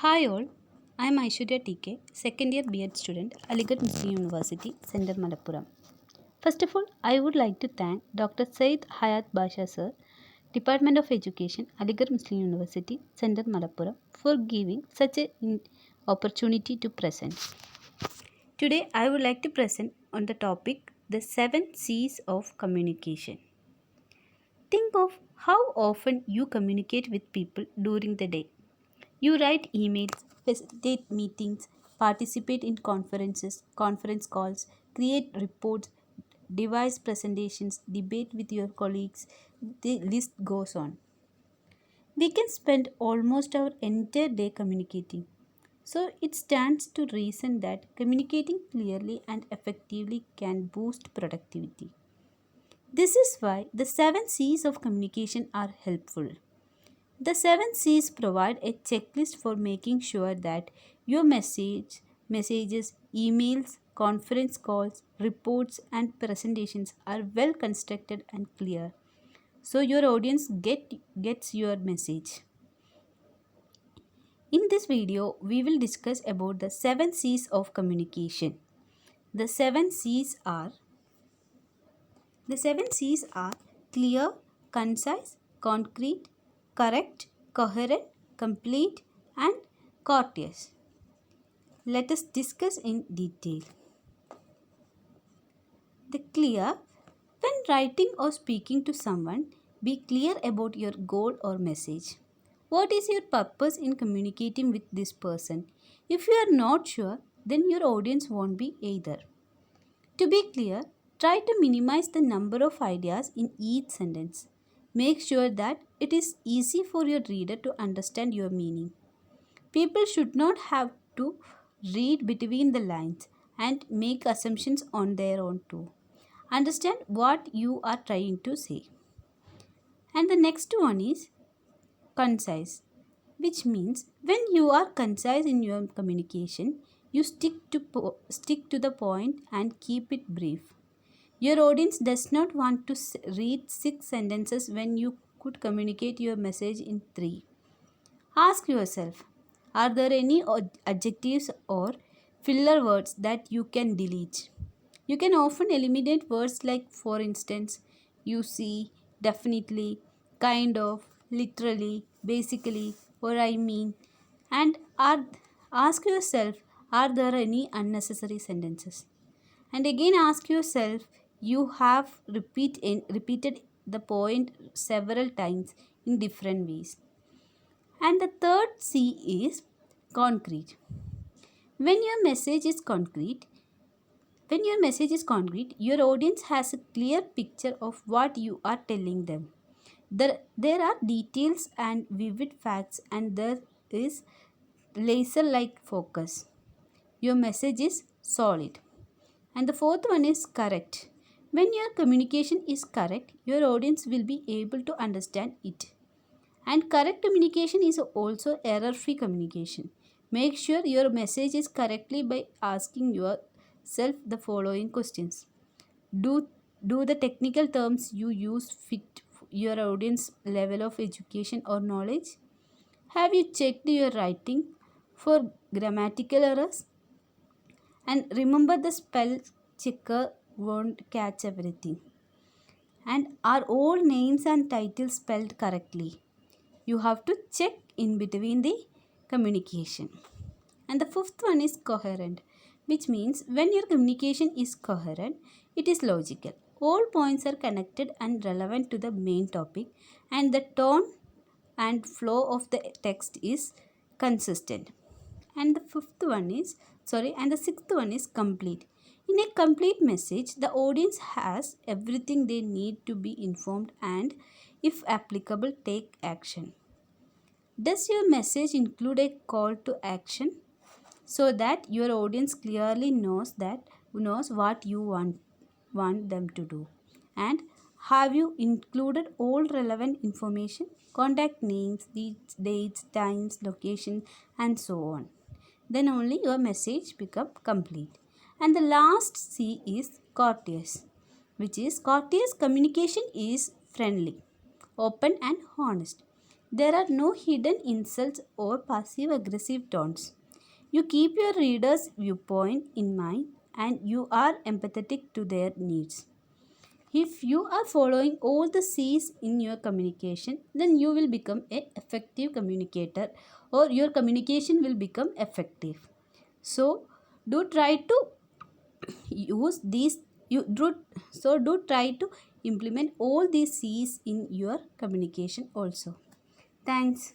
Hi all, I am Aishwarya TK, second year B.Ed student, Aligarh Muslim University, Center Malappuram. First of all, I would like to thank Dr. Said Hayat Basha sir, Department of Education, Aligarh Muslim University, Center Malappuram, for giving such an opportunity to present. Today, I would like to present on the topic the 7 C's of communication. Think of how often you communicate with people during the day. You write emails, facilitate meetings, participate in conferences, conference calls, create reports, devise presentations, debate with your colleagues. The list goes on. We can spend almost our entire day communicating. So it stands to reason that communicating clearly and effectively can boost productivity. This is why the 7 C's of communication are helpful. The 7 C's provide a checklist for making sure that your messages, emails, conference calls, reports, and presentations are well constructed and clear so your audience gets your message. In this video, we will discuss about the 7 C's of communication. The 7 C's are clear, concise, concrete, correct, coherent, complete, and courteous. Let us discuss in detail. The clear. When writing or speaking to someone, be clear about your goal or message. What is your purpose in communicating with this person? If you are not sure, then your audience won't be either. To be clear, try to minimize the number of ideas in each sentence. Make sure that it is easy for your reader to understand your meaning. People should not have to read between the lines and make assumptions on their own too. Understand what you are trying to say. And the next one is concise, which means when you are concise in your communication, you stick to the point and keep it brief. Your audience does not want to read 6 sentences when you could communicate your message in 3. Ask yourself, are there any adjectives or filler words that you can delete? You can often eliminate words like, for instance, you see, definitely, kind of, literally, basically, or I mean, and ask yourself, are there any unnecessary sentences? And again ask yourself, you have repeated the point several times in different ways. And the third C is concrete. When your message is concrete, your audience has a clear picture of what you are telling them. There are details and vivid facts, and there is laser-like focus. Your message is solid. And the fourth one is correct. When your communication is correct, your audience will be able to understand it. And correct communication is also error-free communication. Make sure your message is correctly by asking yourself the following questions. Do the technical terms you use fit your audience level of education or knowledge? Have you checked your writing for grammatical errors? And remember, the spell checker won't catch everything. And are all names and titles spelled correctly? You have to check in between the communication. And the fifth one is coherent, which means when your communication is coherent, it is logical. All points are connected and relevant to the main topic, and the tone and flow of the text is consistent. And the sixth one is complete. In a complete message, the audience has everything they need to be informed and, if applicable, take action. Does your message include a call to action so that your audience clearly knows what you want them to do? And have you included all relevant information, contact names, dates, times, location, and so on? Then only your message become complete. And the last C is courteous, which is courteous communication is friendly, open and honest. There are no hidden insults or passive aggressive tones. You keep your reader's viewpoint in mind and you are empathetic to their needs. If you are following all the C's in your communication, then you will become a effective communicator or your communication will become effective. So do try to use these you do do try to implement all these C's in your communication also. Thanks.